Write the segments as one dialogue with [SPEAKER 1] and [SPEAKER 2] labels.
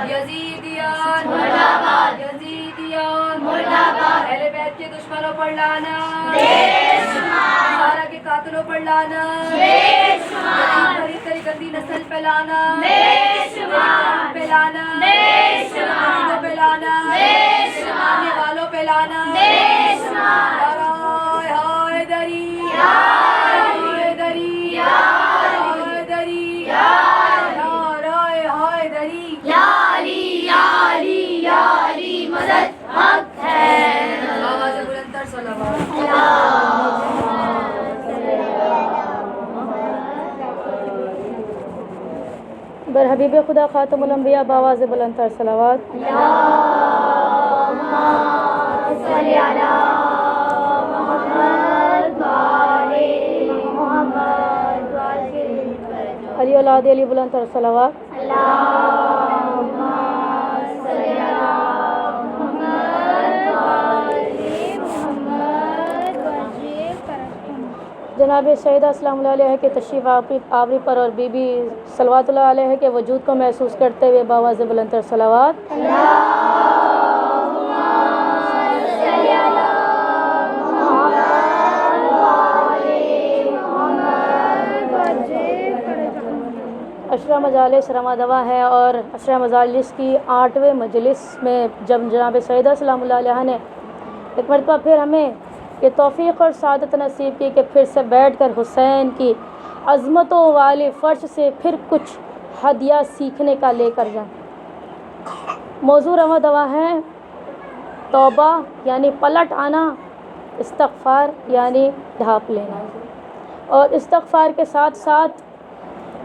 [SPEAKER 1] یزیدیان مرد آباد، یزیدیان مرد آباد، اہل بیت کے دشمنوں پر لعنت، سارا کے قاتلوں پر لعنت، بری گندی نسل پہ لعنت، پہ لعنت، یزیدوں پہ لعنت، ماننے والوں پہ لعنت، نعرہ حیدری، حیدری، حیدری، نعرہ حیدری، یا علی یا علی یا علی مدد حق ہے، آواز بلندتر صلوات،
[SPEAKER 2] بر حبیب خدا خاتم الانبیاء بآواز بلندتر صلوات،
[SPEAKER 1] صلی علی محمد وآل محمد،
[SPEAKER 2] علی اولاد علی بلندتر صلوات، جناب سیدہ السلام اللہ علیہ کے تشریف آوری پر اور بی بی صلوات اللہ علیہ کے وجود کو محسوس کرتے ہوئے بآواز بلندتر صلوات، عشرہ مجالس رواں دوا ہے اور عشرہ مجالس کی 8ویں مجلس میں جب جناب سیدہ سلام اللہ علیہ نے ایک مرتبہ پھر ہمیں یہ توفیق اور سعادت نصیب کی کہ پھر سے بیٹھ کر حسین کی عظمتوں والے فرش سے پھر کچھ ہدیہ سیکھنے کا لے کر جائیں۔ موضوع رواں دوا ہے توبہ یعنی پلٹ آنا، استغفار یعنی ڈھانپ لینا، اور استغفار کے ساتھ ساتھ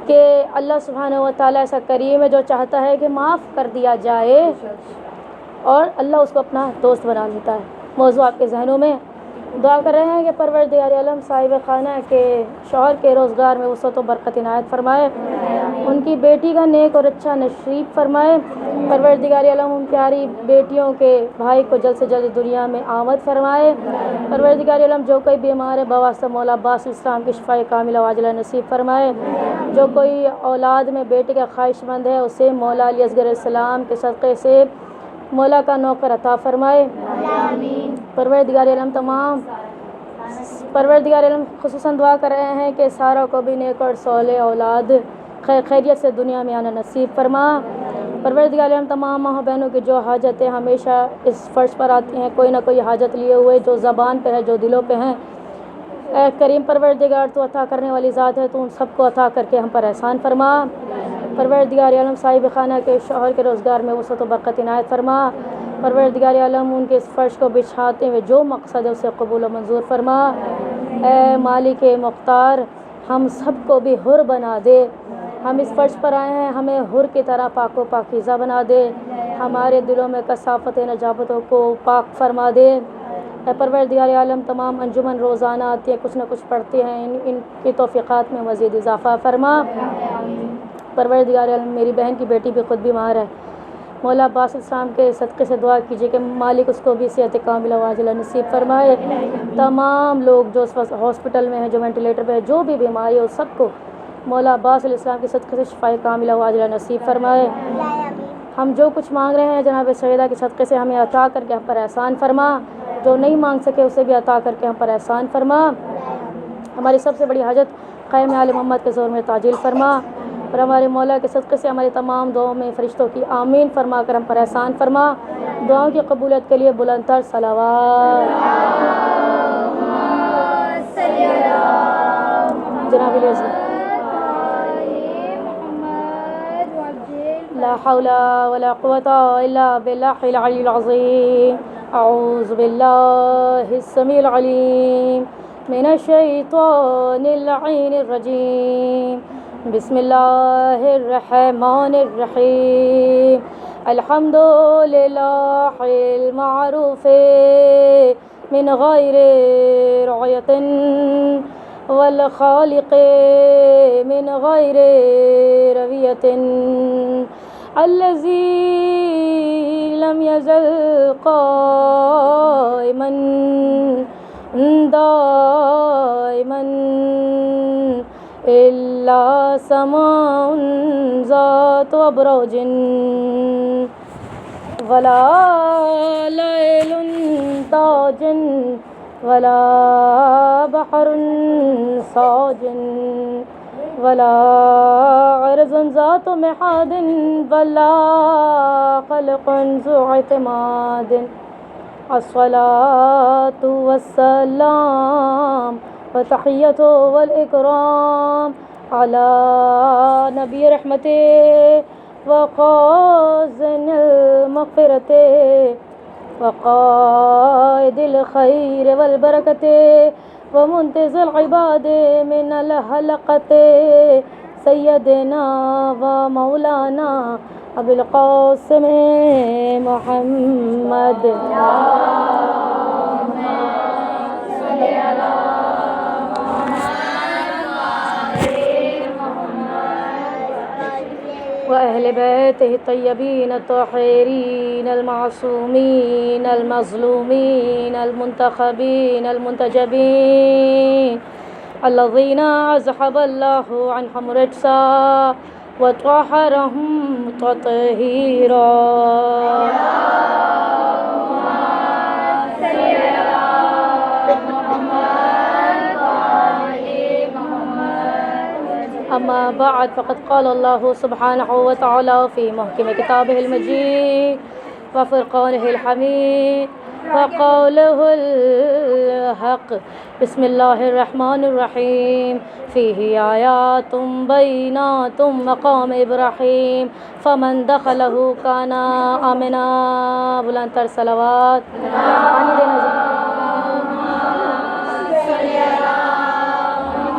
[SPEAKER 2] کہ اللہ سبحانہ و تعالیٰ ایسا کریم ہے جو چاہتا ہے کہ معاف کر دیا جائے اور اللہ اس کو اپنا دوست بنا لیتا ہے۔ موضوع آپ کے ذہنوں میں، دعا کر رہے ہیں کہ پروردگار عالم صاحب خانہ کے شوہر کے روزگار میں وسعت و برکت عنایت فرمائے، ان کی بیٹی کا نیک اور اچھا نصیب فرمائے، پروردگار عالم ان پیاری بیٹیوں کے بھائی کو جلد سے جلد دنیا میں آمد فرمائے، پروردگار عالم جو کوئی بیمار ہے بواسطہ مولا عباس الاسلام کی شفائے کاملہ عاجلہ نصیب فرمائے، جو کوئی اولاد میں بیٹے کا خواہش مند ہے اسے مولا علی اصغر السلام کے صدقے سے مولا کا نوکر عطا فرمائے، پروردگار عالم پروردگار عالم خصوصاً دعا کر رہے ہیں کہ سارا کو بھی نیک اور صالح اولاد خیریت سے دنیا میں آنا نصیب فرما، پروردگار عالم تمام ماں بہنوں کی جو حاجتیں ہمیشہ اس فرش پر آتی ہیں کوئی نہ کوئی حاجت لیے ہوئے، جو زبان پہ ہے جو دلوں پہ ہیں، اے کریم پروردگار تو عطا کرنے والی ذات ہے، تو ان سب کو عطا کر کے ہم پر احسان فرما، پروردگار عالم صاحب خانہ کے شوہر کے روزگار میں وسعت و برکت عنایت فرما، پروردگار عالم ان کے اس فرش کو بچھاتے ہوئے جو مقصد ہے اسے قبول و منظور فرما، اے مالک مختار ہم سب کو بھی حر بنا دے، ہم اس فرش پر آئے ہیں ہمیں حر کی طرح پاک و پاکیزہ بنا دے، ہمارے دلوں میں کثافت نجابتوں کو پاک فرما دے، اے پروردگار عالم تمام انجمن روزانہ آتی ہیں کچھ نہ کچھ پڑھتے ہیں، ان کی توفیقات میں مزید اضافہ فرما، پروردگار عالم میری بہن کی بیٹی بھی خود بیمار ہے، مولا عباس السلام کے صدقے سے دعا کیجیے کہ مالک اس کو بھی صحت کاملہ عاجلہ نصیب فرمائے، تمام لوگ جو اس وقت ہاسپٹل میں ہیں جو وینٹیلیٹر پہ ہے جو بھی بیماری ہو سب کو مولا عباس علیہ السلام کے صدقے سے شفائے کاملہ عاجلہ نصیب فرمائے، ہم جو کچھ مانگ رہے ہیں جناب سیدہ کے صدقے سے ہمیں عطا کر کے ہم پر احسان فرما، جو نہیں مانگ سکے اسے بھی عطا کر کے ہم پر احسان فرما، ہماری سب سے بڑی حاجت قائم آل محمد کے زور میں تعجیل فرما، اور ہمارے مولا کے صدقے سے ہماری تمام دعاؤں میں فرشتوں کی آمین فرما کر ہم پر احسان فرما، دعاؤں کی قبولیت کے لیے بلند تر صلوات، جناب لا حول ولا قوة إلا بالله العلي العظيم، أعوذ بالله السميع العليم من الشيطان اللعين الرجيم، بسم الله الرحمن الرحيم، الحمد لله المعروف من غير رعية والخالق من غير روية، الذي لم يزل قائما دائما إلا سماء ذات أبراج ولا ليل طاج ولا بحر صاج ولا عرض ذات محاد ولا خلق ذو اعتماد الصلاة والسلام وتحية والإكرام على نبي رحمته وخازن المغفرة وقائد الخير والبركة ومنتز العباد من الحلقة سيدنا ومولانا أبي القاسم محمد. وأهل بيته الطيبين الطاهرين المعصومين المظلومين المنتخبين المنتجبين الذين أذهب الله عنهم رجسا وطهرهم تطهيرا. أما بعد فقد قال الله سبحانه وتعالى في محكم كتابه المجيد وفرقانه الحميد وقوله الحق بسم الله الرحمن الرحيم فيه آيات بينات مقام إبراهيم فمن دخله كان آمنا. بلند تر صلوات.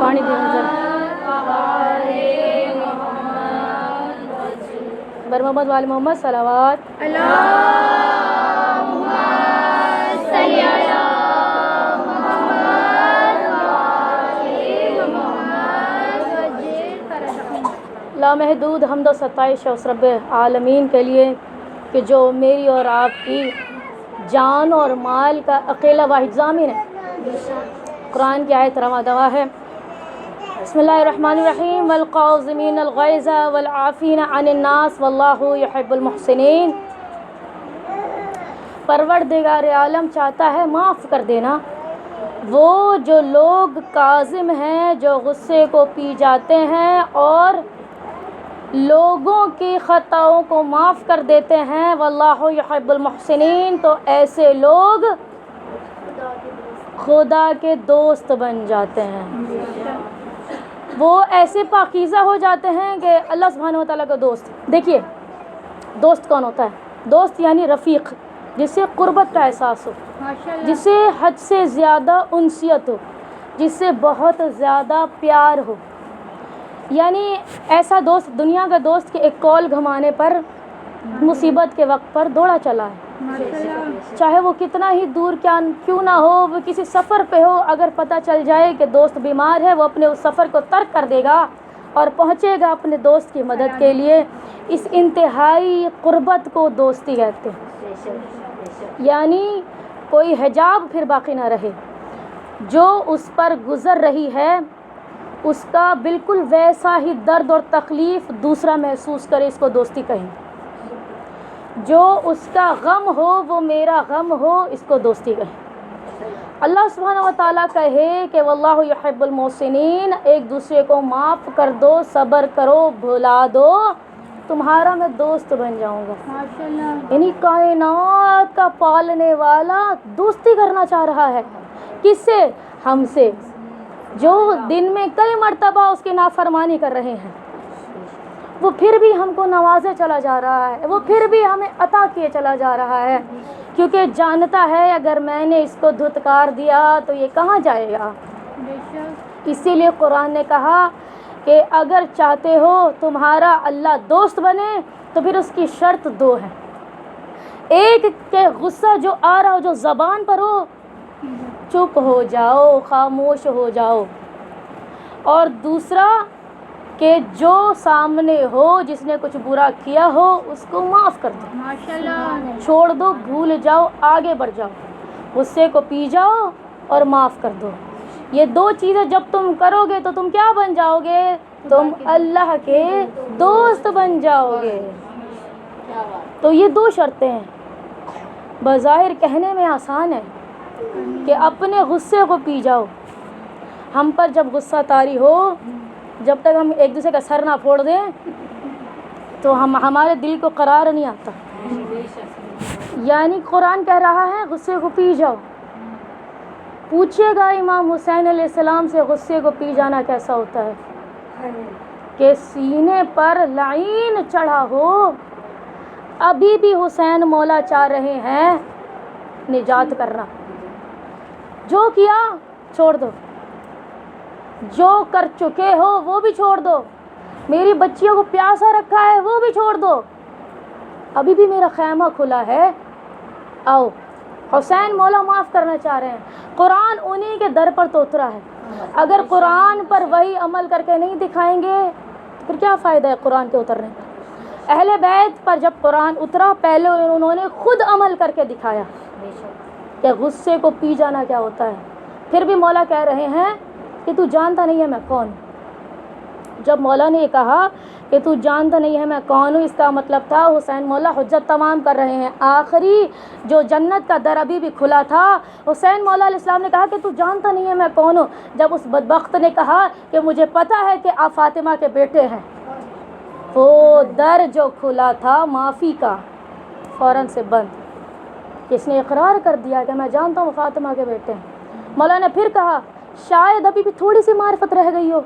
[SPEAKER 2] پانی دینا ذرا. بر محمد وآل محمد صلوات. لامحدود حمد و ستائش ہے اس رب عالمین کے لیے کہ جو میری اور آپ کی جان اور مال کا اکیلا واحد ضامن ہے. قرآن کی آیت رواں دوا ہے. بسم اللہ الرحمن الرحیم والقاظمین الغیظ والعافین عن الناس واللہ یحب المحسنین. پروردگار عالم چاہتا ہے معاف کر دینا. وہ جو لوگ کاظم ہیں جو غصے کو پی جاتے ہیں اور لوگوں کی خطاؤں کو معاف کر دیتے ہیں. واللہ یحب المحسنین. تو ایسے لوگ خدا کے دوست بن جاتے ہیں. وہ ایسے پاکیزہ ہو جاتے ہیں کہ اللہ سبحانہ و تعالیٰ کا دوست. دیکھیے دوست کون ہوتا ہے؟ دوست یعنی رفیق، جس سے قربت کا احساس ہو، جس سے حد سے زیادہ انسیت ہو، جس سے بہت زیادہ پیار ہو. یعنی ایسا دوست، دنیا کا دوست کہ ایک کال گھمانے پر مصیبت کے وقت پر دوڑا چلا ہے. چاہے وہ کتنا ہی دور کیوں نہ ہو، وہ کسی سفر پہ ہو، اگر پتہ چل جائے کہ دوست بیمار ہے وہ اپنے اس سفر کو ترک کر دے گا اور پہنچے گا اپنے دوست کی مدد کے لیے. اس انتہائی قربت کو دوستی کہتے ہیں. یعنی کوئی حجاب پھر باقی نہ رہے. جو اس پر گزر رہی ہے اس کا بالکل ویسا ہی درد اور تکلیف دوسرا محسوس کرے، اس کو دوستی کہیں. جو اس کا غم ہو وہ میرا غم ہو، اس کو دوستی کہیں. اللہ سبحانہ و تعالیٰ کہے کہ واللہ یحب المحسنین، ایک دوسرے کو معاف کر دو، صبر کرو، بھلا دو، تمہارا میں دوست بن جاؤں گا. یعنی کائنات کا پالنے والا دوستی کرنا چاہ رہا ہے. کس سے؟ ہم سے، جو دن میں کئی مرتبہ اس کی نافرمانی کر رہے ہیں. وہ پھر بھی ہم کو نوازے چلا جا رہا ہے، وہ پھر بھی ہمیں عطا کیے چلا جا رہا ہے، کیونکہ جانتا ہے اگر میں نے اس کو دھتکار دیا تو یہ کہاں جائے گا. اسی لیے قرآن نے کہا کہ اگر چاہتے ہو تمہارا اللہ دوست بنے تو پھر اس کی شرط دو ہیں. ایک کہ غصہ جو آ رہا ہو، جو زبان پر ہو، چپ ہو جاؤ، خاموش ہو جاؤ. اور دوسرا کہ جو سامنے ہو جس نے کچھ برا کیا ہو اس کو معاف کر دو، چھوڑ دو، بھول جاؤ، آگے بڑھ جاؤ. غصے کو پی جاؤ اور معاف کر دو. یہ دو چیزیں جب تم کرو گے تو تم کیا بن جاؤ گے؟ تم اللہ کے دوست بن جاؤ گے. تو یہ دو شرطیں ہیں. بظاہر کہنے میں آسان ہے کہ اپنے غصے کو پی جاؤ. ہم پر جب غصہ طاری ہو، جب تک ہم ایک دوسرے کا سر نہ پھوڑ دیں تو ہمارے دل کو قرار نہیں آتا. یعنی قرآن کہہ رہا ہے غصے کو پی جاؤ. پوچھیے گا امام حسین علیہ السلام سے غصے کو پی جانا کیسا ہوتا ہے کہ سینے پر لعین چڑھا ہو. ابھی بھی حسین مولا چاہ رہے ہیں نجات کرنا. جو کیا چھوڑ دو، جو کر چکے ہو وہ بھی چھوڑ دو. میری بچیوں کو پیاسا رکھا ہے وہ بھی چھوڑ دو. ابھی بھی میرا خیمہ کھلا ہے، آؤ. حسین مولا معاف کرنا چاہ رہے ہیں. قرآن انہی کے در پر تو اترا ہے. اگر قرآن پر وہی عمل کر کے نہیں دکھائیں گے پھر کیا فائدہ ہے قرآن کے اترنے کا. اہل بیت پر جب قرآن اترا پہلے انہوں نے خود عمل کر کے دکھایا کہ غصے کو پی جانا کیا ہوتا ہے. پھر بھی مولا کہہ رہے ہیں کہ تو جانتا نہیں ہے میں کون ہوں. جب مولا نے یہ کہا کہ تو جانتا نہیں ہے میں کون ہوں، اس کا مطلب تھا حسین مولا حجت تمام کر رہے ہیں. آخری جو جنت کا در ابھی بھی کھلا تھا، حسین مولا علیہ السلام نے کہا کہ تو جانتا نہیں ہے میں کون ہوں. جب اس بدبخت نے کہا کہ مجھے پتہ ہے کہ آپ فاطمہ کے بیٹے ہیں، وہ در جو کھلا تھا معافی کا فوراً سے بند. اس نے اقرار کر دیا کہ میں جانتا ہوں فاطمہ کے بیٹے ہیں. مولا نے پھر کہا شاید ابھی بھی تھوڑی سی معرفت رہ گئی ہو.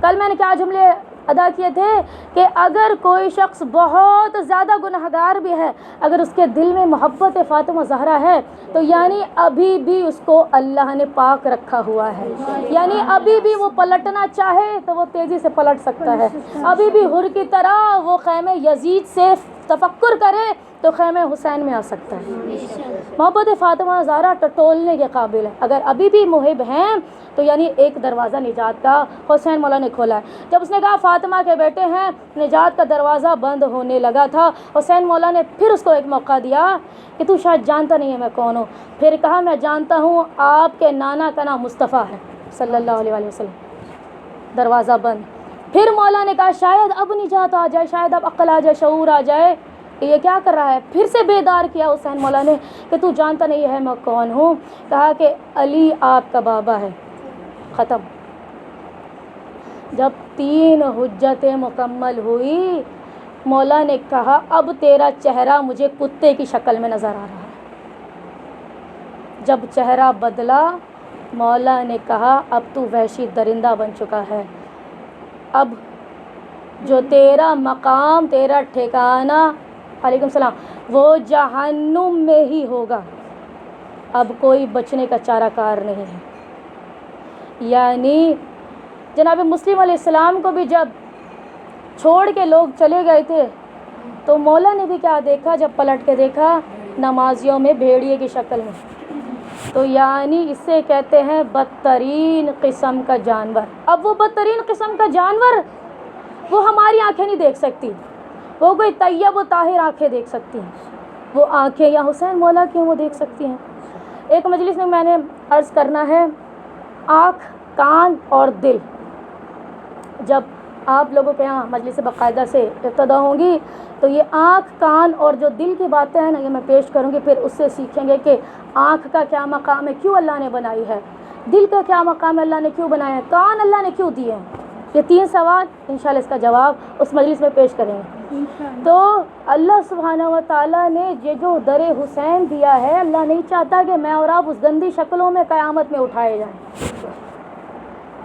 [SPEAKER 2] کل میں نے کیا جملے ادا کیے تھے کہ اگر کوئی شخص بہت زیادہ گنہگار بھی ہے، اگر اس کے دل میں محبت فاطمہ زہرا ہے تو یعنی ابھی بھی اس کو اللہ نے پاک رکھا ہوا ہے. یعنی ابھی بھی وہ پلٹنا چاہے تو وہ تیزی سے پلٹ سکتا ہے. ابھی بھی حر کی طرح وہ خیمے یزید سے تفکر کرے تو خیمے حسین میں آ سکتا ہے. محبت فاطمہ زہرا ٹٹولنے کے قابل ہے. اگر ابھی بھی محب ہیں تو یعنی ایک دروازہ نجات کا حسین مولا نے کھولا ہے. جب اس نے کہا فاطمہ کے بیٹے ہیں، نجات کا دروازہ بند ہونے لگا تھا. حسین مولا نے پھر اس کو ایک موقع دیا کہ تو شاید جانتا نہیں ہے میں کون ہوں. پھر کہا میں جانتا ہوں آپ کے نانا کا نام مصطفیٰ ہے صلی اللہ علیہ وآلہ وسلم. دروازہ بند. پھر مولا نے کہا شاید اب نجات آ جائے، شاید اب عقل آ جائے، شعور آ جائے. یہ کیا کر رہا ہے؟ پھر سے بیدار کیا حسین مولا نے کہ تو جانتا نہیں ہے میں کون ہوں. کہا کہ علی آپ کا بابا ہے. ختم. جب 3 حجتیں مکمل ہوئی مولا نے کہا اب تیرا چہرہ مجھے کتے کی شکل میں نظر آ رہا ہے. جب چہرہ بدلا مولا نے کہا اب تو وحشی درندہ بن چکا ہے. اب جو تیرا مقام، تیرا ٹھکانہ، علیکم السلام، وہ جہنم میں ہی ہوگا. اب کوئی بچنے کا چارہ کار نہیں ہے. یعنی جناب مسلم علیہ السلام کو بھی جب چھوڑ کے لوگ چلے گئے تھے تو مولا نے بھی کیا دیکھا؟ جب پلٹ کے دیکھا نمازیوں میں بھیڑیے کی شکل میں. تو یعنی اسے کہتے ہیں بدترین قسم کا جانور. اب وہ بدترین قسم کا جانور وہ ہماری آنکھیں نہیں دیکھ سکتی، وہ کوئی طیب و طاہر آنکھیں دیکھ سکتی ہیں. وہ آنکھیں یا حسین مولا کی وہ دیکھ سکتی ہیں. ایک مجلس میں نے عرض کرنا ہے آنکھ، کان اور دل. جب آپ لوگوں کے یہاں مجلس باقاعدہ سے ابتدا ہوں گی تو یہ آنکھ، کان اور جو دل کی باتیں ہیں نا یہ میں پیش کروں گی. پھر اس سے سیکھیں گے کہ آنکھ کا کیا مقام ہے، کیوں اللہ نے بنائی ہے. دل کا کیا مقام ہے، اللہ نے کیوں بنایا ہے. کان اللہ نے کیوں دیے ہیں. یہ 3 سوال انشاءاللہ اس کا جواب اس مجلس میں پیش کریں گے. تو اللہ سبحانہ و تعالیٰ نے یہ جو در حسین دیا ہے، اللہ نہیں چاہتا کہ میں اور آپ اس گندی شکلوں میں قیامت میں اٹھائے جائیں.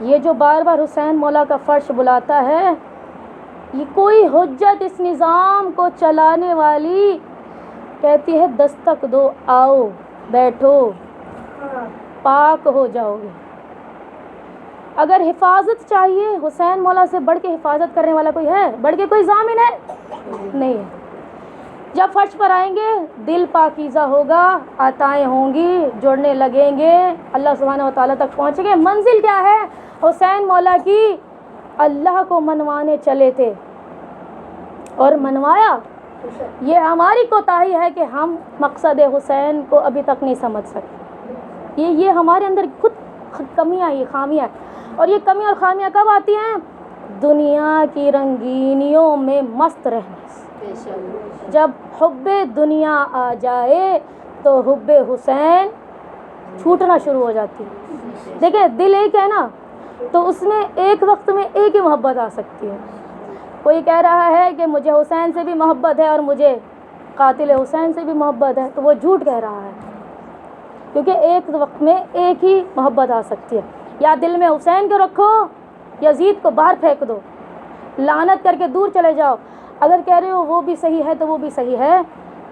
[SPEAKER 2] یہ جو بار بار حسین مولا کا فرش بلاتا ہے، یہ کوئی حجت اس نظام کو چلانے والی کہتی ہے دستک دو، آؤ بیٹھو، پاک ہو جاؤ گے. اگر حفاظت چاہیے، حسین مولا سے بڑھ کے حفاظت کرنے والا کوئی ہے؟ بڑھ کے کوئی ضامن ہے؟ نہیں ہے. جب فرش پر آئیں گے دل پاکیزہ ہوگا، عطائیں ہوں گی، جڑنے لگیں گے، اللہ سبحانہ و تعالیٰ تک پہنچیں گے. منزل کیا ہے حسین مولا کی؟ اللہ کو منوانے چلے تھے اور منوایا. یہ ہماری کوتاہی ہے کہ ہم مقصد حسین کو ابھی تک نہیں سمجھ سکتے. یہ ہمارے اندر خود کمیاں، یہ خامیاں. اور یہ کمی اور خامیاں کب آتی ہیں؟ دنیا کی رنگینیوں میں مست رہنے سے. جب حب دنیا آ جائے تو حب حسین چھوٹنا شروع ہو جاتی ہے. دیکھیں دل ایک ہے نا, تو اس میں ایک وقت میں ایک ہی محبت آ سکتی ہے. کوئی کہہ رہا ہے کہ مجھے حسین سے بھی محبت ہے اور مجھے قاتل حسین سے بھی محبت ہے, تو وہ جھوٹ کہہ رہا ہے, کیونکہ ایک وقت میں ایک ہی محبت آ سکتی ہے. یا دل میں حسین کو رکھو, یزید کو باہر پھینک دو, لعنت کر کے دور چلے جاؤ. اگر کہہ رہے ہو وہ بھی صحیح ہے تو وہ بھی صحیح ہے,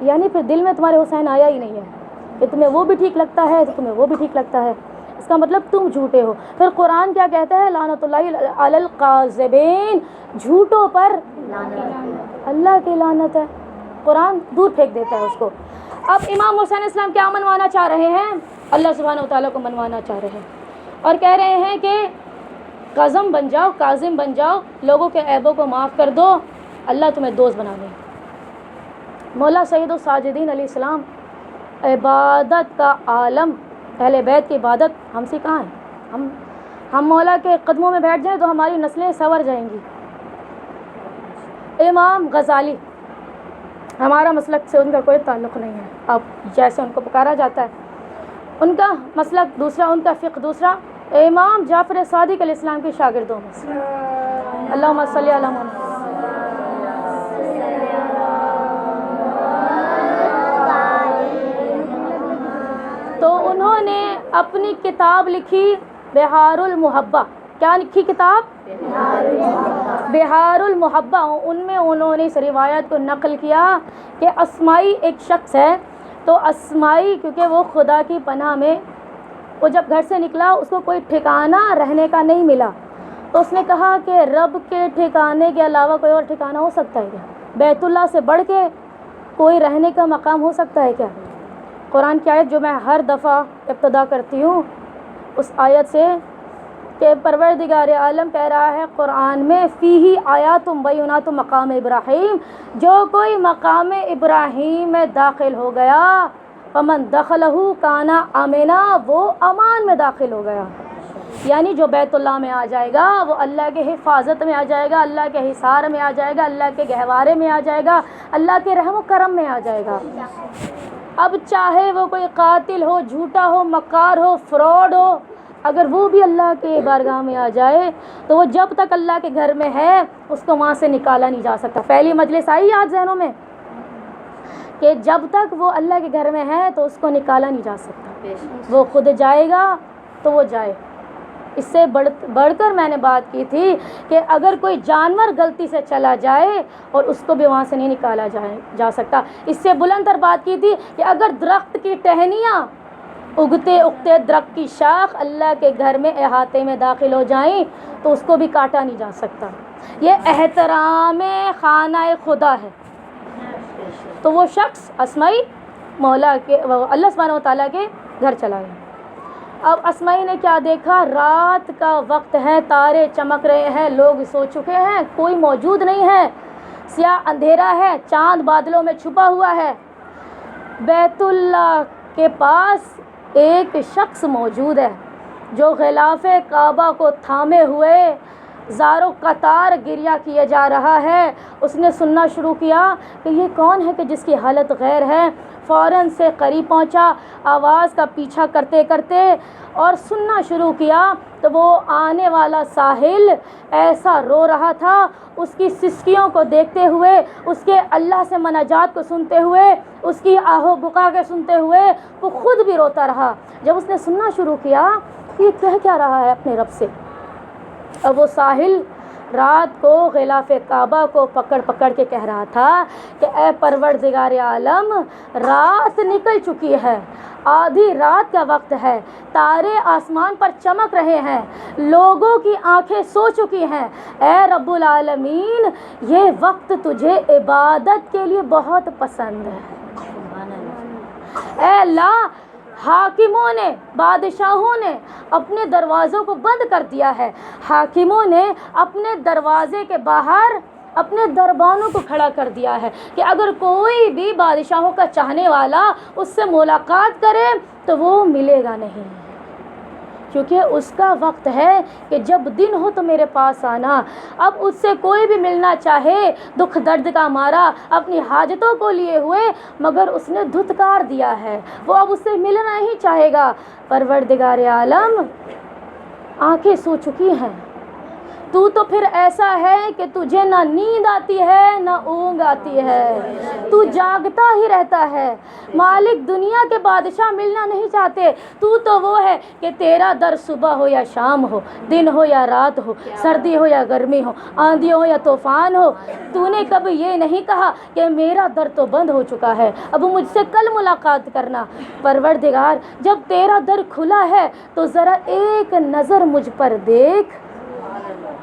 [SPEAKER 2] یعنی پھر دل میں تمہارے حسین آیا ہی نہیں ہے. کہ تمہیں وہ بھی ٹھیک لگتا ہے تو تمہیں وہ بھی ٹھیک لگتا ہے, اس کا مطلب تم جھوٹے ہو. پھر قرآن کیا کہتا ہے؟ لعنت اللہ علی القاذبین, جھوٹوں پر اللہ کی لعنت ہے. قرآن دور پھینک دیتا ہے اس کو. اب امام حسین اسلام کیا منوانا چاہ رہے ہیں؟ اللہ سبحانہ و تعالیٰ کو منوانا چاہ رہے ہیں, اور کہہ رہے ہیں کہ کاظم بن جاؤ, کاظم بن جاؤ, لوگوں کے عیبوں کو معاف کر دو, اللہ تمہیں دوست بنا دے. مولا سید الساجدین علیہ السلام عبادت کا عالم, اہل بیت کی عبادت ہم سے کہاں ہے؟ ہم مولا کے قدموں میں بیٹھ جائیں تو ہماری نسلیں سنور جائیں گی. امام غزالی, ہمارا مسلک سے ان کا کوئی تعلق نہیں ہے, اب جیسے ان کو پکارا جاتا ہے, ان کا مسلک دوسرا, ان کا فقہ دوسرا. امام جعفر صادق علیہ السلام کے شاگردوں میں سے. اللہم صلی علی محمد. تو انہوں نے اپنی کتاب لکھی بہار المحبہ. کیا لکھی کتاب؟ بہار المحبہ. ان میں انہوں نے اس روایت کو نقل کیا کہ اسماعی ایک شخص ہے, تو اسماعی کیونکہ وہ خدا کی پناہ میں, وہ جب گھر سے نکلا اس کو کوئی ٹھکانہ رہنے کا نہیں ملا, تو اس نے کہا کہ رب کے ٹھکانے کے علاوہ کوئی اور ٹھکانہ ہو سکتا ہے کیا؟ بیت اللہ سے بڑھ کے کوئی رہنے کا مقام ہو سکتا ہے کیا؟ قرآن کی آیت جو میں ہر دفعہ ابتدا کرتی ہوں اس آیت سے, کہ پروردگار عالم کہہ رہا ہے قرآن میں, فیہ آیات بینات مقام ابراہیم, جو کوئی مقام ابراہیم میں داخل ہو گیا, فمن دخلہ کان آمنا, وہ امان میں داخل ہو گیا. یعنی جو بیت اللہ میں آ جائے گا وہ اللہ کے حفاظت میں آ جائے گا, اللہ کے حصار میں آ جائے گا, اللہ کے گہوارے میں آ جائے گا, اللہ کے رحم و کرم میں آ جائے گا. اب چاہے وہ کوئی قاتل ہو, جھوٹا ہو, مکار ہو, فراڈ ہو, اگر وہ بھی اللہ کے بارگاہ میں آ جائے تو وہ جب تک اللہ کے گھر میں ہے اس کو وہاں سے نکالا نہیں جا سکتا. پہلی مجلس آئی آج ذہنوں میں کہ جب تک وہ اللہ کے گھر میں ہے تو اس کو نکالا نہیں جا سکتا, وہ خود جائے گا تو وہ جائے. اس سے بڑھ کر میں نے بات کی تھی کہ اگر کوئی جانور غلطی سے چلا جائے اور اس کو بھی وہاں سے نہیں نکالا جا سکتا. اس سے بلند تر بات کی تھی کہ اگر درخت کی ٹہنیاں اگتے اگتے درخت کی شاخ اللہ کے گھر میں احاطے میں داخل ہو جائیں تو اس کو بھی کاٹا نہیں جا سکتا. یہ احترام خانہ خدا ہے. تو وہ شخص اسماعی مولا کے, اللہ سبحانہ و تعالیٰ کے گھر چلا گیا. اب اسماعی نے کیا دیکھا؟ رات کا وقت ہے, تارے چمک رہے ہیں, لوگ سو چکے ہیں, کوئی موجود نہیں ہے, سیاہ اندھیرا ہے, چاند بادلوں میں چھپا ہوا ہے. بیت اللہ کے پاس ایک شخص موجود ہے جو غلاف کعبہ کو تھامے ہوئے زاروں قطار گریہ کیے جا رہا ہے. اس نے سننا شروع کیا کہ یہ کون ہے کہ جس کی حالت غیر ہے. فوراً سے قریب پہنچا, آواز کا پیچھا کرتے کرتے, اور سننا شروع کیا تو وہ آنے والا ساحل ایسا رو رہا تھا, اس کی سسکیوں کو دیکھتے ہوئے, اس کے اللہ سے مناجات کو سنتے ہوئے, اس کی آہو بکا کے سنتے ہوئے وہ خود بھی روتا رہا. جب اس نے سننا شروع کیا یہ کہہ کیا رہا ہے اپنے رب سے, اب وہ ساحل رات کو غلاف کعبہ کو پکڑ پکڑ کے کہہ رہا تھا کہ اے پروردگار عالم, رات نکل چکی ہے, آدھی رات کا وقت ہے, تارے آسمان پر چمک رہے ہیں, لوگوں کی آنکھیں سو چکی ہیں, اے رب العالمین یہ وقت تجھے عبادت کے لیے بہت پسند ہے. اے اللہ, حاکموں نے, بادشاہوں نے اپنے دروازوں کو بند کر دیا ہے, حاکموں نے اپنے دروازے کے باہر اپنے دربانوں کو کھڑا کر دیا ہے کہ اگر کوئی بھی بادشاہوں کا چاہنے والا اس سے ملاقات کرے تو وہ ملے گا نہیں. کیونکہ اس کا وقت ہے کہ جب دن ہو تو میرے پاس آنا. اب اس سے کوئی بھی ملنا چاہے دکھ درد کا مارا اپنی حاجتوں کو لیے ہوئے مگر اس نے دھتکار دیا ہے, وہ اب اس سے ملنا ہی چاہے گا. پروردگار عالم آنکھیں سو چکی ہیں, تو پھر ایسا ہے کہ تجھے نہ نیند آتی ہے نہ اونگ آتی ہے, تو جاگتا ہی رہتا ہے. مالک دنیا کے بادشاہ ملنا نہیں چاہتے, تو وہ ہے کہ تیرا در صبح ہو یا شام ہو, دن ہو یا رات ہو, سردی ہو یا گرمی ہو, آندھی ہو یا طوفان ہو, تو نے کبھی یہ نہیں کہا کہ میرا در تو بند ہو چکا ہے, اب مجھ سے کل ملاقات کرنا. پروردگار جب تیرا در کھلا ہے تو ذرا ایک نظر مجھ پر دیکھ,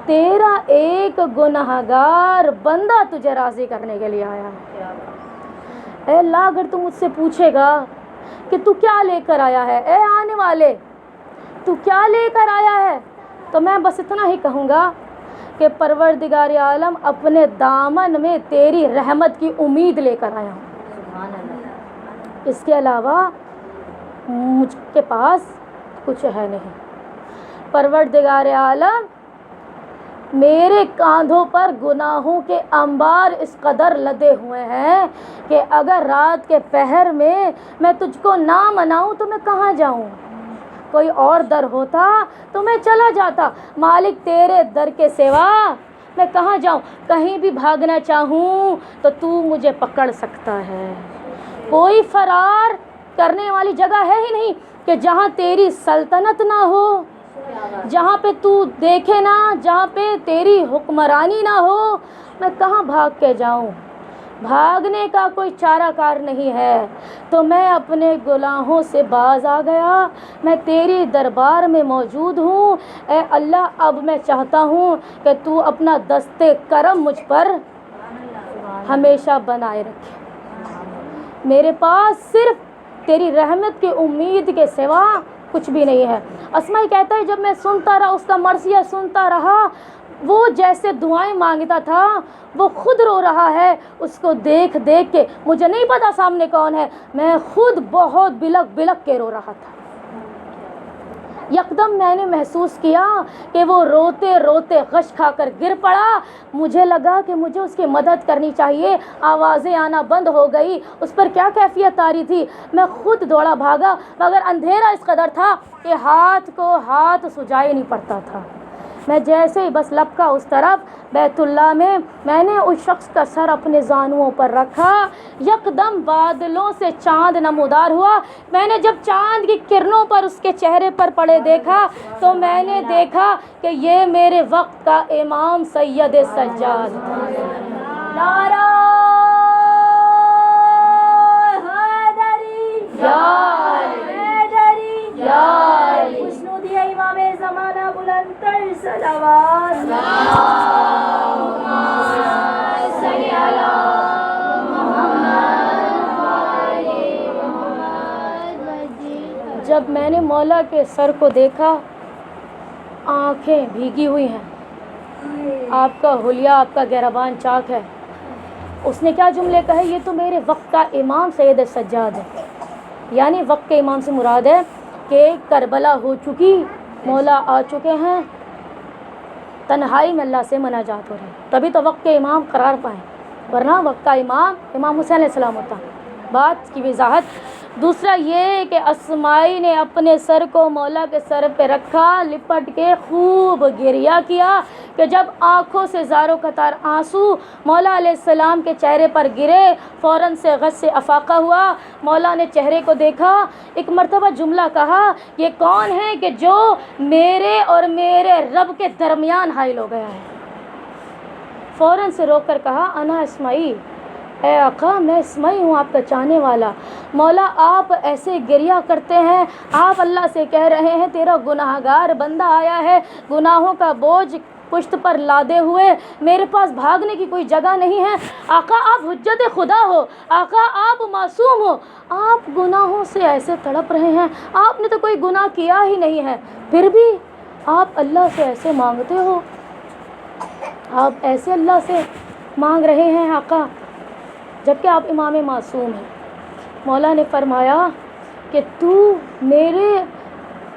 [SPEAKER 2] تیرا ایک گنہگار بندہ تجھے راضی کرنے کے لیے آیا ہے. اے اللہ اگر تو مجھ سے پوچھے گا کہ تو کیا لے کر آیا ہے, اے آنے والے تو کیا لے کر آیا ہے, تو میں بس اتنا ہی کہوں گا کہ پروردگار عالم اپنے دامن میں تیری رحمت کی امید لے کر آیا ہوں, اس کے علاوہ مجھ کے پاس کچھ ہے نہیں. پروردگار عالم میرے کاندھوں پر گناہوں کے انبار اس قدر لدے ہوئے ہیں کہ اگر رات کے پہر میں تجھ کو نہ مناؤں تو میں کہاں جاؤں, کوئی اور در ہوتا تو میں چلا جاتا, مالک تیرے در کے سوا میں کہاں جاؤں. کہیں بھی بھاگنا چاہوں تو مجھے پکڑ سکتا ہے, کوئی فرار کرنے والی جگہ ہے ہی نہیں کہ جہاں تیری سلطنت نہ ہو, جہاں پہ تو دیکھے نہ, جہاں پہ تیری حکمرانی نہ ہو. میں کہاں بھاگ کے جاؤں, بھاگنے کا کوئی چارہ کار نہیں ہے. تو میں اپنے گناہوں سے باز آ گیا, میں تیری دربار میں موجود ہوں. اے اللہ اب میں چاہتا ہوں کہ تو اپنا دستے کرم مجھ پر ہمیشہ بنائے رکھے. میرے پاس صرف تیری رحمت کی امید کے سوا کچھ بھی نہیں ہے. اسمائی کہتا ہے جب میں سنتا رہا, اس کا مرثیہ سنتا رہا, وہ جیسے دعائیں مانگتا تھا وہ خود رو رہا ہے. اس کو دیکھ دیکھ کے مجھے نہیں پتا سامنے کون ہے, میں خود بہت بلک بلک کے رو رہا تھا. یکدم میں نے محسوس کیا کہ وہ روتے روتے غش کھا کر گر پڑا. مجھے لگا کہ مجھے اس کی مدد کرنی چاہیے, آوازیں آنا بند ہو گئی. اس پر کیا کیفیت آ رہی تھی, میں خود دوڑا بھاگا مگر اندھیرا اس قدر تھا کہ ہاتھ کو ہاتھ سجائی نہیں پڑتا تھا. میں جیسے ہی بس لپکا اس طرف بیت اللہ میں نے اس شخص کا سر اپنے زانوؤں پر رکھا. یکدم بادلوں سے چاند نمودار ہوا. میں نے جب چاند کی کرنوں پر اس کے چہرے پر پڑے دیکھا تو میں نے دیکھا کہ یہ میرے وقت کا امام سید سجاد. نعرہ حیدری خوشنودی امام زمانہ بلند تر صلوات. جب میں نے مولا کے سر کو دیکھا, آنکھیں بھیگی ہوئی ہیں, آپ کا حلیہ آپ کا گہربان چاک ہے. اس نے کیا جملے کہے, یہ تو میرے وقت کا امام سید سجاد ہے. یعنی وقت کے امام سے مراد ہے کہ کربلا ہو چکی, مولا آ چکے ہیں, تنہائی میں اللہ سے مناجات ہو رہی, تبھی تو وقت کے امام قرار پائیں, ورنہ وقت کا امام حسین علیہ السلام ہوتا. بات کی وضاحت. دوسرا یہ کہ اسمائی نے اپنے سر کو مولا کے سر پہ رکھا, لپٹ کے خوب گریہ کیا کہ جب آنکھوں سے زاروں قطار آنسو مولا علیہ السلام کے چہرے پر گرے, فوراً سے غش سے افاقہ ہوا. مولا نے چہرے کو دیکھا, ایک مرتبہ جملہ کہا, یہ کون ہے کہ جو میرے اور میرے رب کے درمیان حائل ہو گیا ہے. فوراً سے رو کر کہا, انا اسمائی, اے آقا میں اسمائی ہوں, آپ کا چاہنے والا. مولا آپ ایسے گریہ کرتے ہیں, آپ اللہ سے کہہ رہے ہیں تیرا گناہگار بندہ آیا ہے, گناہوں کا بوجھ پشت پر لادے ہوئے, میرے پاس بھاگنے کی کوئی جگہ نہیں ہے. آقا آپ حجت خدا ہو, آقا آپ معصوم ہو, آپ گناہوں سے ایسے تڑپ رہے ہیں, آپ نے تو کوئی گناہ کیا ہی نہیں ہے, پھر بھی آپ اللہ سے ایسے مانگتے ہو, آپ ایسے اللہ سے مانگ رہے ہیں آقا جبکہ آپ امام معصوم ہیں. مولا نے فرمایا کہ تو میرے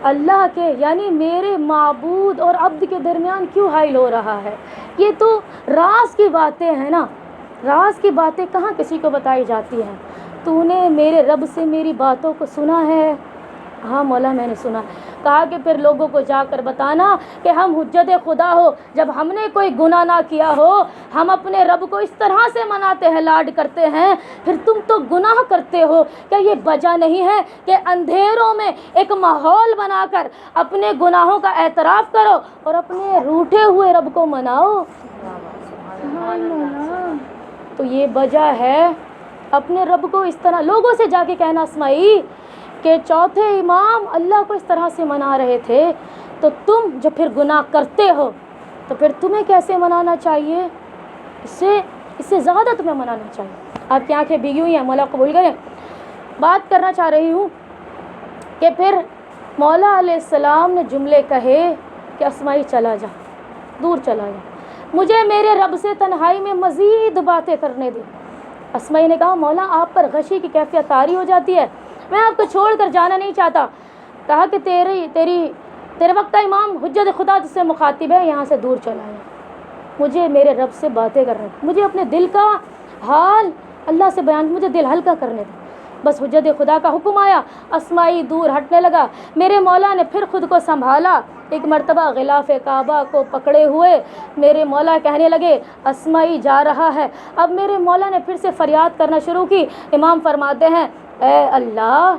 [SPEAKER 2] اللہ کے یعنی میرے معبود اور عبد کے درمیان کیوں حائل ہو رہا ہے؟ یہ تو راز کی باتیں ہیں نا، راز کی باتیں کہاں کسی کو بتائی جاتی ہیں؟ تو نے میرے رب سے میری باتوں کو سنا ہے؟ ہاں مولا میں نے سنا۔ کہا کہ پھر لوگوں کو جا کر بتانا کہ ہم حجت خدا ہو، جب ہم نے کوئی گناہ نہ کیا ہو ہم اپنے رب کو اس طرح سے مناتے ہیں، لاڈ کرتے ہیں، پھر تم تو گناہ کرتے ہو۔ کیا یہ وجہ نہیں ہے کہ اندھیروں میں ایک ماحول بنا کر اپنے گناہوں کا اعتراف کرو اور اپنے روٹھے ہوئے رب کو مناؤ؟ تو یہ وجہ ہے اپنے رب کو اس طرح لوگوں سے جا کے کہنا اسماعیل کہ چوتھے امام اللہ کو اس طرح سے منا رہے تھے، تو تم جب پھر گناہ کرتے ہو تو پھر تمہیں کیسے منانا چاہیے؟ اس سے زیادہ تمہیں منانا چاہیے۔ آپ کی آنکھیں بھیگی ہوئی ہیں، مولا قبول کریں۔ بات کرنا چاہ رہی ہوں کہ پھر مولا علیہ السلام نے جملے کہے کہ اسماعیل چلا جا، دور چلا جا، مجھے میرے رب سے تنہائی میں مزید باتیں کرنے دے۔ اسماعیل نے کہا مولا آپ پر غشی کی کیفیت طاری ہو جاتی ہے، میں آپ کو چھوڑ کر جانا نہیں چاہتا۔ کہا کہ تیرے وقت کا امام حجت خدا جس سے مخاطب ہے، یہاں سے دور چلا ہے، مجھے میرے رب سے باتیں کرنے دے، مجھے اپنے دل کا حال اللہ سے بیان، مجھے دل ہلکا کرنے دے۔ بس حجت خدا کا حکم آیا، اسماعیل دور ہٹنے لگا۔ میرے مولا نے پھر خود کو سنبھالا، ایک مرتبہ غلاف کعبہ کو پکڑے ہوئے میرے مولا کہنے لگے اسماعیل جا رہا ہے۔ اب میرے مولا نے پھر سے فریاد کرنا شروع کی۔ امام فرماتے ہیں اے اللہ،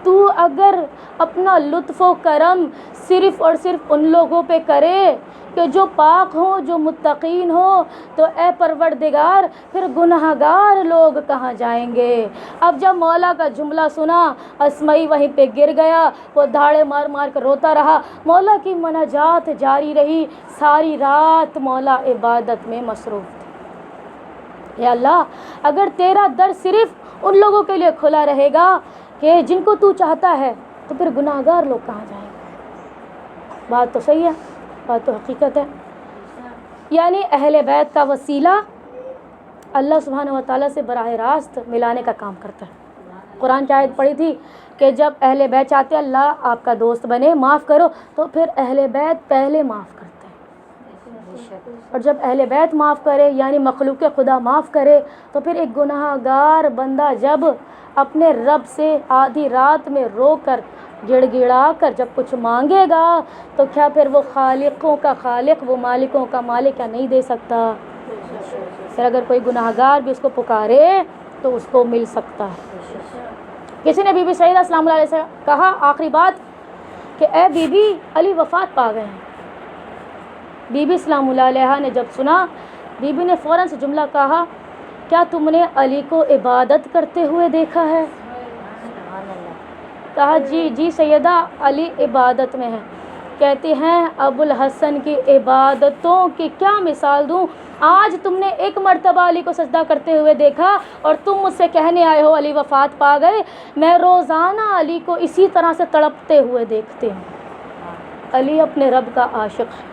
[SPEAKER 2] تو اگر اپنا لطف و کرم صرف اور صرف ان لوگوں پہ کرے کہ جو پاک ہوں، جو متقین ہوں، تو اے پروردگار پھر گناہگار لوگ کہاں جائیں گے؟ اب جب مولا کا جملہ سنا اسماعیل وہیں پہ گر گیا، وہ دھاڑے مار مار کر روتا رہا۔ مولا کی مناجات جاری رہی، ساری رات مولا عبادت میں مصروف تھے۔ اے اللہ، اگر تیرا در صرف ان لوگوں کے لیے کھلا رہے گا کہ جن کو تو چاہتا ہے، تو پھر گناہگار لوگ کہاں جائیں گے؟ بات تو صحیح ہے، بات تو حقیقت ہے۔ یعنی اہل بیت کا وسیلہ اللہ سبحانہ و تعالیٰ سے براہ راست ملانے کا کام کرتا ہے۔ قرآن کی آیت پڑھی تھی کہ جب اہل بیت چاہتے ہیں اللہ آپ کا دوست بنے، معاف کرو، تو پھر اہل بیت پہلے معاف کرتے ہیں۔ اور جب اہل بیت معاف کرے یعنی مخلوق خدا معاف کرے، تو پھر ایک گناہ گار بندہ جب اپنے رب سے آدھی رات میں رو کر گڑ گڑا کر جب کچھ مانگے گا، تو کیا پھر وہ خالقوں کا خالق، وہ مالکوں کا مالک کیا نہیں دے سکتا؟ پھر اگر کوئی گناہ گار بھی اس کو پکارے تو اس کو مل سکتا ہے۔ کسی نے بی بی سعیدہ السلام علیہ سے کہا آخری بات کہ اے بی بی علی وفات پا گئے ہیں۔ بی بی سلام اللہ علیہ نے جب سنا، بی بی نے فوراً سے جملہ کہا کیا تم نے علی کو عبادت کرتے ہوئے دیکھا ہے؟ کہا جی سیدہ علی عبادت میں ہیں۔ کہتے ہیں ابو الحسن کی عبادتوں کی کیا مثال دوں؟ آج تم نے ایک مرتبہ علی کو سجدہ کرتے ہوئے دیکھا اور تم مجھ سے کہنے آئے ہو علی وفات پا گئے۔ میں روزانہ علی کو اسی طرح سے تڑپتے ہوئے دیکھتے ہوں۔ علی اپنے رب کا عاشق ہے۔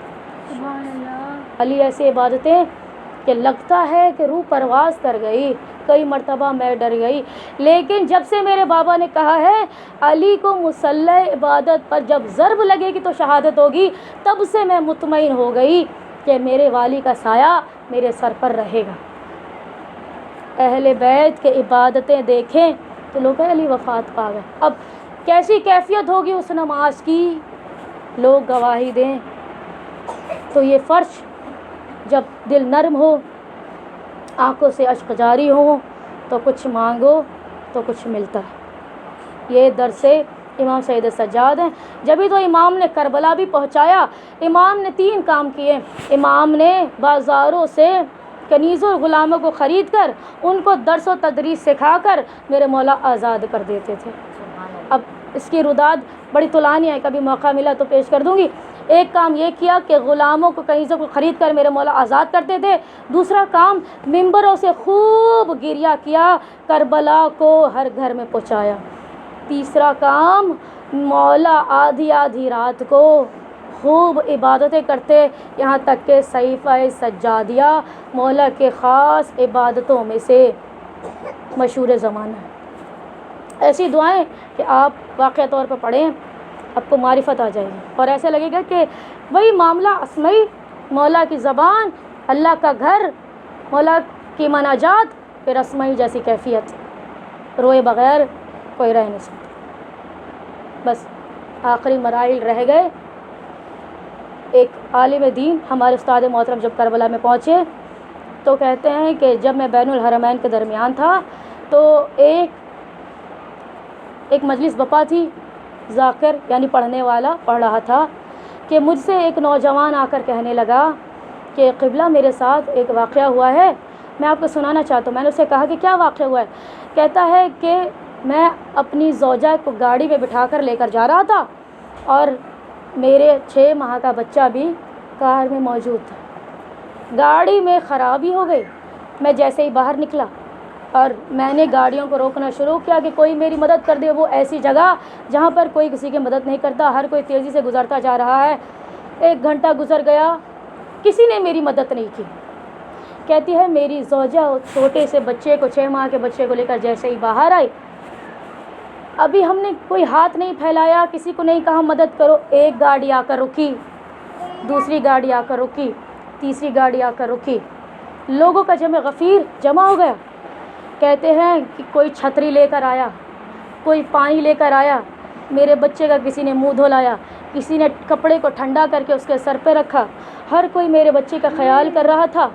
[SPEAKER 2] علی ایسی عبادتیں کہ لگتا ہے کہ روح پرواز کر گئی، کئی مرتبہ میں ڈر گئی، لیکن جب سے میرے بابا نے کہا ہے علی کو مسلح عبادت پر جب ضرب لگے گی تو شہادت ہوگی، تب سے میں مطمئن ہو گئی کہ میرے والی کا سایہ میرے سر پر رہے گا۔ اہل بیت کے عبادتیں دیکھیں تو لوگ علی وفات پا گئے، اب کیسی کیفیت ہوگی اس نماز کی، لوگ گواہی دیں۔ تو یہ فرش جب دل نرم ہو، آنکھوں سے اشک جاری ہو، تو کچھ مانگو تو کچھ ملتا ہے۔ یہ درس امام سید سجاد ہیں۔ جبھی تو امام نے کربلا بھی پہنچایا۔ امام نے 3 کام کیے۔ امام نے بازاروں سے کنیزوں اور غلاموں کو خرید کر ان کو درس و تدریس سکھا کر میرے مولا آزاد کر دیتے تھے۔ اب اس کی رداد بڑی طولانی ہے، کبھی موقع ملا تو پیش کر دوں گی۔ ایک کام یہ کیا کہ غلاموں کو کنیزوں کو خرید کر میرے مولا آزاد کرتے تھے۔ دوسرا کام ممبروں سے خوب گریہ کیا، کربلا کو ہر گھر میں پہنچایا۔ تیسرا کام مولا آدھی آدھی رات کو خوب عبادتیں کرتے، یہاں تک کہ صحیفہ سجادیہ مولا کے خاص عبادتوں میں سے مشہور زمانہ ہے۔ ایسی دعائیں کہ آپ واقعہ طور پر پڑھیں آپ کو معرفت آ جائے گی اور ایسے لگے گا کہ وہی معاملہ اسمعی، مولا کی زبان، اللہ کا گھر، مولا کی مناجات، پھر اسمعی جیسی کیفیت، روئے بغیر کوئی رہ نہیں سکتا۔ بس آخری مراحل رہ گئے۔ ایک عالم دین ہمارے استاد محترم جب کربلا میں پہنچے تو کہتے ہیں کہ جب میں بین الحرمین کے درمیان تھا تو ایک مجلس بپا تھی، ذاکر یعنی پڑھنے والا پڑھ رہا تھا کہ مجھ سے ایک نوجوان آ کر کہنے لگا کہ قبلہ میرے ساتھ ایک واقعہ ہوا ہے، میں آپ کو سنانا چاہتا ہوں۔ میں نے اسے کہا کہ کیا واقعہ ہوا ہے؟ کہتا ہے کہ میں اپنی زوجہ کو گاڑی میں بٹھا کر لے کر جا رہا تھا اور میرے 6 ماہ کا بچہ بھی کار میں موجود تھا۔ گاڑی میں خرابی ہو گئی، میں جیسے ہی باہر نکلا اور میں نے گاڑیوں کو روکنا شروع کیا کہ کوئی میری مدد کر دے۔ وہ ایسی جگہ جہاں پر کوئی کسی کی مدد نہیں کرتا، ہر کوئی تیزی سے گزرتا جا رہا ہے۔ 1 گھنٹہ گزر گیا، کسی نے میری مدد نہیں کی۔ کہتی ہے میری زوجہ چھوٹے سے بچے کو 6 ماہ کے بچے کو لے کر جیسے ہی باہر آئی، ابھی ہم نے کوئی ہاتھ نہیں پھیلایا، کسی کو نہیں کہا مدد کرو، ایک گاڑی آ کر رکی، دوسری گاڑی آ کر رکی، تیسری گاڑی آ کر رکی، لوگوں کا جمع غفیر جمع ہو گیا۔ کہتے ہیں کہ کوئی چھتری لے کر آیا، کوئی پانی لے کر آیا، میرے بچے کا کسی نے منہ دھولایا، کسی نے کپڑے کو ٹھنڈا کر کے اس کے سر پہ رکھا، ہر کوئی میرے بچے کا خیال کر رہا تھا۔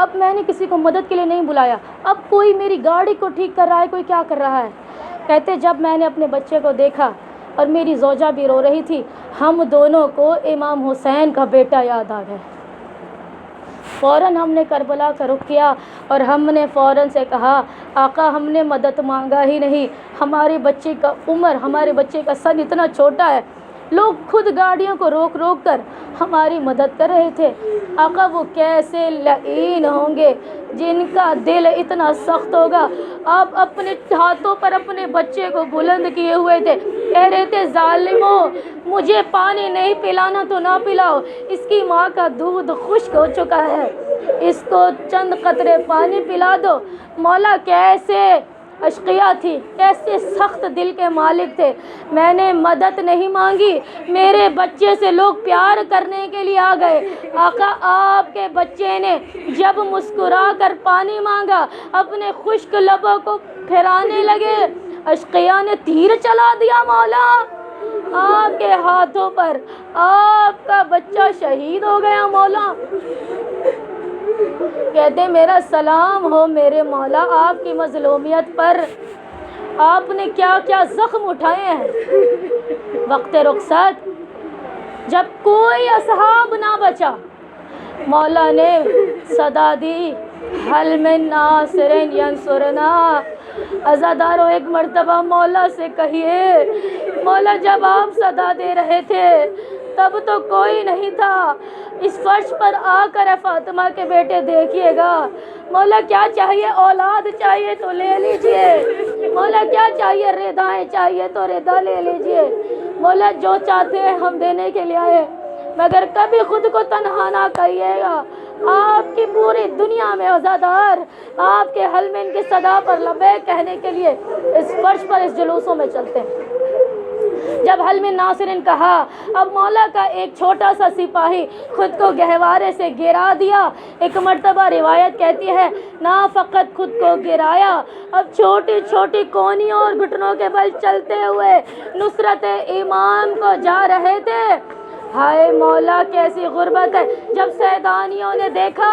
[SPEAKER 2] اب میں نے کسی کو مدد کے لیے نہیں بلایا، اب کوئی میری گاڑی کو ٹھیک کر رہا ہے، کوئی کیا کر رہا ہے۔ کہتے جب میں نے اپنے بچے کو دیکھا اور میری زوجہ بھی رو رہی تھی، ہم دونوں کو امام حسین کا بیٹا یاد آ گیا۔ فوراً ہم نے کربلا کا رخ کیا اور ہم نے فوراً سے کہا آقا ہم نے مدد مانگا ہی نہیں، ہمارے بچے کا عمر، ہمارے بچے کا سن اتنا چھوٹا ہے، لوگ خود گاڑیوں کو روک روک کر ہماری مدد کر رہے تھے۔ آقا وہ کیسے لعین ہوں گے جن کا دل اتنا سخت ہوگا۔ آپ اپنے ہاتھوں پر اپنے بچے کو بلند کیے ہوئے تھے، کہہ رہے تھے ظالموں مجھے پانی نہیں پلانا تو نہ پلاؤ، اس کی ماں کا دودھ خشک ہو چکا ہے، اس کو چند قطرے پانی پلا دو۔ مولا کیسے اشقیاء تھی، کیسے سخت دل کے مالک تھے۔ میں نے مدد نہیں مانگی، میرے بچے سے لوگ پیار کرنے کے لیے آ گئے۔ آقا آپ کے بچے نے جب مسکرا کر پانی مانگا، اپنے خشک لبوں کو پھرانے لگے، اشقیاء نے تیر چلا دیا۔ مولا آپ کے ہاتھوں پر آپ کا بچہ شہید ہو گیا۔ مولا کہتے میرا سلام ہو میرے مولا آپ کی مظلومیت پر، آپ نے کیا کیا زخم اٹھائے ہیں۔ وقت رخصت جب کوئی اصحاب نہ بچا، مولا نے صدا دی حل من ناصر ینصرنا۔ عزادارو ایک مرتبہ مولا سے کہیے مولا جب آپ صدا دے رہے تھے تب تو کوئی نہیں تھا، اس فرش پر آ کر فاطمہ کے بیٹے دیکھیے گا، مولا کیا چاہیے، اولاد چاہیے تو لے لیجئے، مولا کیا چاہیے، ردائیں چاہیے تو ردا لے لیجئے، مولا جو چاہتے ہیں ہم دینے کے لیے آئے، مگر کبھی خود کو تنہا نہ کہیے گا۔ آپ کی پوری دنیا میں عزادار آپ کے حل من کی صدا پر لبیک کہنے کے لیے اس فرش پر اس جلوسوں میں چلتے ہیں۔ جب حل من ناصرن کہا، اب مولا کا ایک چھوٹا سا سپاہی خود کو گہوارے سے گرا دیا۔ ایک مرتبہ روایت کہتی ہے نہ فقط خود کو گرایا، اب چھوٹی چھوٹی کونیوں اور گھٹنوں کے بل چلتے ہوئے نصرت ایمان کو جا رہے تھے۔ ہائے مولا کیسی غربت ہے۔ جب سیدانیوں نے دیکھا،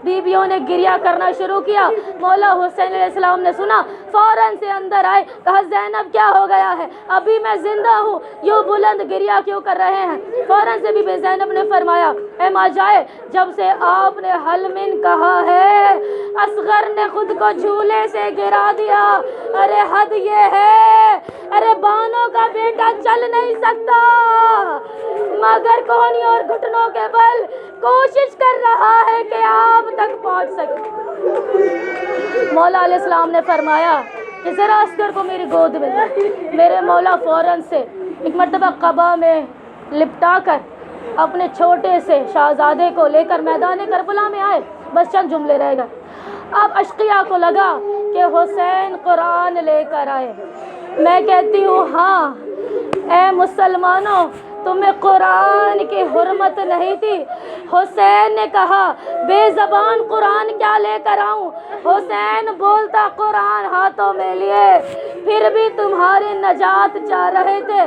[SPEAKER 2] بیویوں نے گریہ کرنا شروع کیا، مولا حسین علیہ السلام نے سنا، فوراً سے اندر آئے، کہا زینب کیا ہو گیا ہے، ابھی میں زندہ ہوں، یوں بلند گریہ کیوں کر رہے ہیں؟ فوراً سے بی بی زینب نے فرمایا اے ماں جائے، جب سے آپ نے حل من کہا ہے اصغر نے خود کو جھولے سے گرا دیا۔ ارے حد یہ ہے، ارے بانوں کا بیٹا چل نہیں سکتا مگر کونی اور گھٹنوں کے بل کوشش کر رہا ہے کہ آپ تک پہنچ سکے۔ مولا علیہ السلام نے فرمایا کہ ذرا اصغر کو میری گود میں دے۔ میرے مولا فوراً سے ایک مرتبہ قبا میں لپٹا کر اپنے چھوٹے سے شہزادے کو لے کر میدان کربلا میں آئے۔ بس چند جملے رہ گئے۔ اب اشقیاء کو لگا کہ حسین قرآن لے کر آئے. میں کہتی ہوں ہاں اے مسلمانوں، تمہیں قرآن کی حرمت نہیں تھی. حسین نے کہا بے زبان قرآن کیا لے کر آؤں. حسین بولتا قرآن ہاتھوں میں لیے پھر بھی تمہاری نجات چاہ رہے تھے.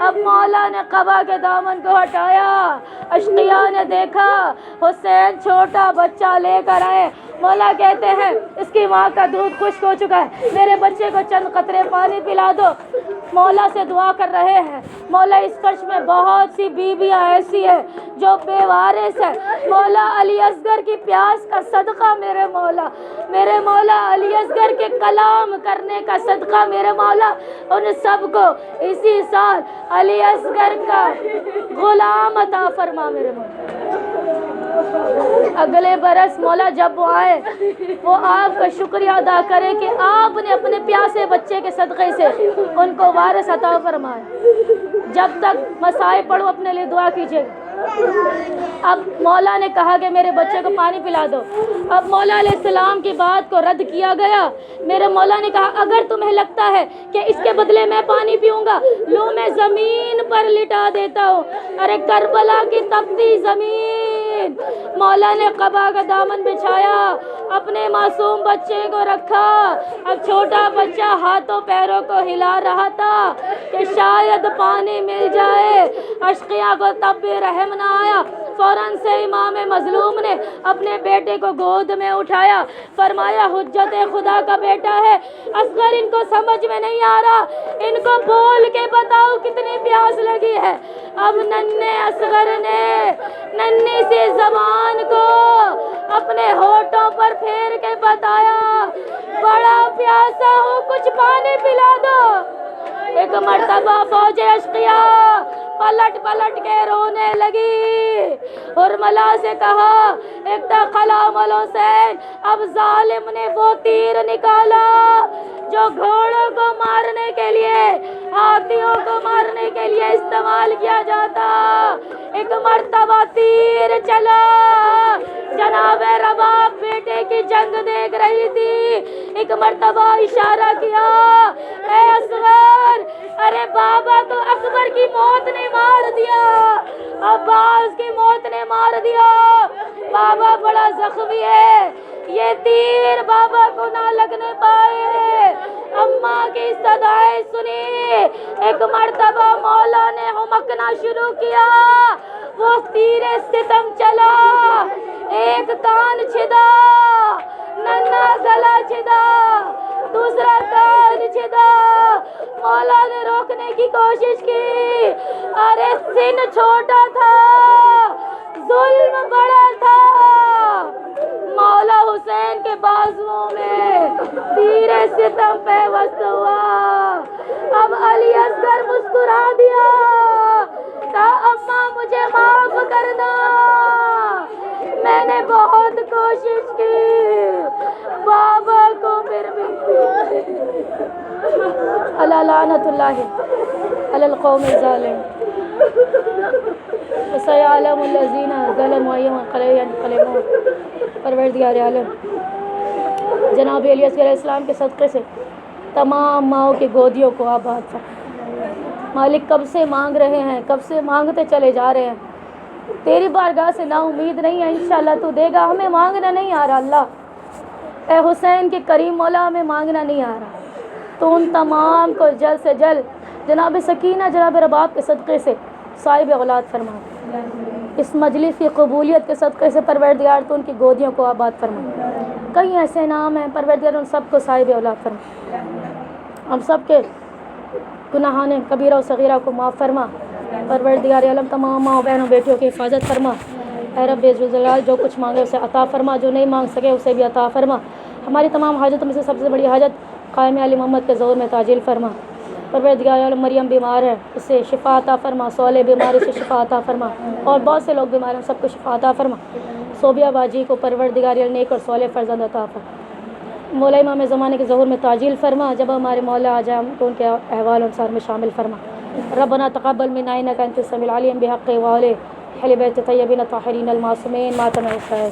[SPEAKER 2] اب مولا نے قبا کے دامن کو ہٹایا. اشقیاء نے دیکھا حسین چھوٹا بچہ لے کر آئے. مولا کہتے ہیں اس کی ماں کا دودھ خشک ہو چکا ہے، میرے بچے کو چند قطرے پانی پلا دو. مولا سے دعا کر رہے ہیں. مولا اس فرش میں بہت سی بیویاں ایسی ہیں جو بے وارث ہے. مولا علی اصغر کی پیاس کا صدقہ میرے مولا علی اصغر کے کلام کرنے کا صدقہ میرے مولا ان سب کو اسی سال علی اصغر کا غلام عطا فرما میرے مولا. اگلے برس مولا جب وہ آئے وہ آپ کا شکریہ ادا کرے کہ آپ نے اپنے پیاسے بچے کے صدقے سے ان کو وارث عطا فرمایا. جب تک مسائل پڑھو اپنے لیے دعا کیجیے. اب مولا نے کہا کہ میرے بچے کو پانی پلا دو. اب مولا علیہ السلام کی بات کو رد کیا گیا. میرے مولا نے کہا اگر تمہیں لگتا ہے کہ اس کے بدلے میں پانی پیوں گا، لو میں زمین پر لٹا دیتا ہوں. ارے کربلا کی تپتی زمین. مولا نے قبا کا دامن بچھایا، اپنے معصوم بچے کو رکھا. اب چھوٹا بچہ ہاتھوں پیروں کو ہلا رہا تھا کہ شاید پانی مل جائے. اشقیاء کو تب بھی رحم نہ آیا. فوراً سے امام مظلوم نے اپنے بیٹے کو گود میں اٹھایا. فرمایا حجت خدا کا بیٹا ہے، اصغر ان کو سمجھ میں نہیں آ رہا، ان کو بول کے بتاؤ کتنی پیاس لگی ہے. اب ننھے اصغر نے ننھی سی زبان کو اپنے ہونٹوں پر پھیر کے بتایا بڑا پیاسا ہوں، کچھ پانی پلا دو. ایک مرتبہ فوج اشقیاء پلٹ کے رونے لگی. حرملہ سے کہا ایک غلام الحسین، اب ظالم نے وہ تیر نکالا جو گھوڑوں کو مارنے کے لیے، ہاتھیوں کو مارنے کے لیے استعمال کیا جاتا. ایک مرتبہ تیر چلا. جناب رباب بیٹے کی جنگ دیکھ رہی تھی. ایک مرتبہ اشارہ کیا اے اصغر، ارے بابا تو اکبر کی موت نے مار دیا، عباس کی موت نے مار دیا، بابا بڑا زخمی ہے، یہ تیر بابا کو نہ لگنے پائے. اماں کی صدائیں سنی. ایک مرتبہ مولا نے ہمکنا شروع کیا. وہ تیر ستم چلا. ایک کان چھدا، ننھا گلا چھدا، دوسرا کان چھدا. مولا نے روکنے کی کوشش کی. ارے سن چھوٹا تھا، ظلم بڑا تھا. مولا حسین کے بازوؤں میں تیر ستم پیوست ہوا. اب علی اصغر مسکرا دیا تا اماں مجھے معاف کرنا، میں نے بہت کوشش کی، بابا کو پھر بھی. الا لعنت اللہ علی القوم الظالم وسيعلم الذين ظلموا أي منقلب ينقلبون. پروردگار عالم جناب علی اصغر علیہ السلام کے صدقے سے تمام ماؤں کی گودیوں کو آباد فرما. مالک کب سے مانگ رہے ہیں، کب سے مانگتے چلے جا رہے ہیں. تیری بارگاہ سے نا امید نہیں ہے، انشاءاللہ تو دے گا. ہمیں مانگنا نہیں آ رہا اللہ، اے حسین کے کریم مولا ہمیں مانگنا نہیں آ رہا. تو ان تمام کو جلد سے جلد جناب سکینہ جناب رباب کے صدقے سے صاحب اولاد فرما. اس مجلس کی قبولیت کے صدقے سے پروردگار تو ان کی گودیوں کو آباد فرما. کئی ایسے نام ہیں پروردگار، ان سب کو صاحب اولاد فرما. ہم سب کے گناہان کبیرہ و صغیرہ کو معاف فرما. پروردگار عالم تمام ماں بہنوں بیٹیوں کی حفاظت فرما. اے رب ذوالجلال جو کچھ مانگے اسے عطا فرما، جو نہیں مانگ سکے اسے بھی عطا فرما. ہماری تمام حاجتوں میں سے سب سے بڑی حاجت قائم علی محمد کے ظہور میں تعجیل فرما. پروردگار عالم مریم بیمار ہے، اسے شفا عطا فرما. صالح بیماری سے شفا عطا فرما، اور بہت سے لوگ بیمار ہیں، سب کو شفا عطا فرما. صوبیہ باجی کو پروردگار عالم نیک اور صالح فرزند عطا فرما. مولا امام زمانے کے ظہور میں تعجیل فرما. جب ہمارے مولا آ جائے ہم کو ان کے احوال انصار میں شامل فرما. ربنا تقبل منا انک انت السمیع العلیم بحق وآلہ اہل بیت طیبین الطاہرین المعصومین ماتم حسین.